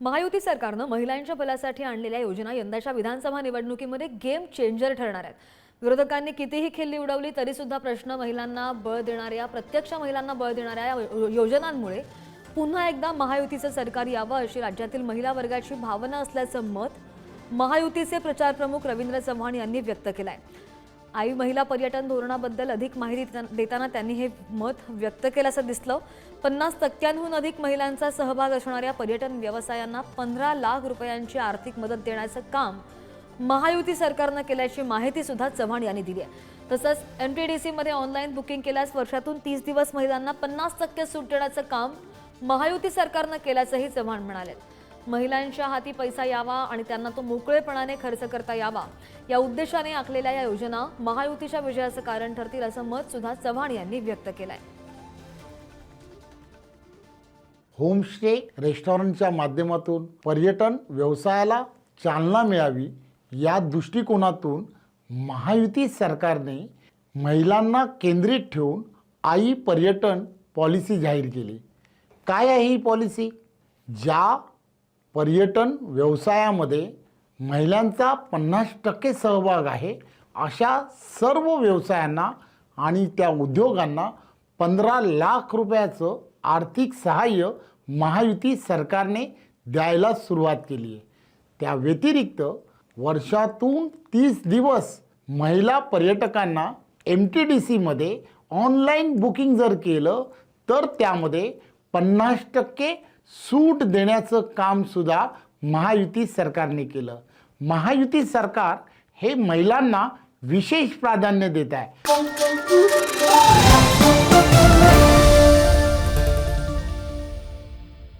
महायुती सरकारनं महिलांच्या भल्यासाठी आणलेल्या योजना यंदाच्या विधानसभा निवडणुकीमध्ये गेम चेंजर ठरणार आहेत। विरोधकांनी कितीही खिल्ली उडवली तरी सुद्धा प्रत्यक्ष महिलांना बळ देणाऱ्या योजनांमुळे पुन्हा एकदा महायुतीचं सरकार यावं अशी राज्यातील महिला वर्गाची भावना असल्याचं मत महायुतीचे प्रचार प्रमुख रवींद्र चव्हाण यांनी व्यक्त केलंय। आई महिला पर्यटन धोरणाबद्दल अधिक माहिती देताना त्यांनी हे मत व्यक्त केल्याचं दिसलं। 50% अधिक महिलांचा सहभाग असणाऱ्या पर्यटन व्यवसायांना 15 लाख रुपयांची आर्थिक मदत देण्याचं काम महायुती सरकारनं केल्याची माहिती सुद्धा चव्हाण यांनी दिली आहे। तसंच MTDC मध्ये ऑनलाईन बुकिंग केल्यास वर्षातून 30 दिवस महिलांना 50% सूट देण्याचं काम महायुती सरकारनं केल्याचंही चव्हाण म्हणाले। महिलांच्या हाती पैसा यावा आणि त्यांना तो मोकळेपणाने खर्च करता यावा या उद्देशाने आखलेल्या या योजना महायुतीच्या विजयाचं कारण ठरतील असं मत सुद्धा चव्हाण यांनी व्यक्त केलंय। होमस्टे रेस्टॉरंटच्या माध्यमातून पर्यटन व्यवसायाला चालना मिळावी या दृष्टिकोनातून महायुती सरकारने महिलांना केंद्रित ठेवून आई पर्यटन पॉलिसी जाहीर केली। काय आहे ही पॉलिसी? ज्या पर्यटन व्यवसायामध्ये महिलांचा 50% सहभाग आहे अशा सर्व व्यवसायांना आणि त्या उद्योगांना 15 लाख रुपयाचं आर्थिक सहाय्य महायुती सरकारने द्यायला सुरुवात केली आहे। त्या व्यतिरिक्त वर्षातून 30 दिवस महिला पर्यटकांना MTDC मध्ये ऑनलाईन बुकिंग जर केलं तर त्यामध्ये 50% सूट देण्याचं काम सुद्धा महायुती सरकारने केलं। महायुती सरकार हे महिलांना विशेष प्राधान्य देत आहे।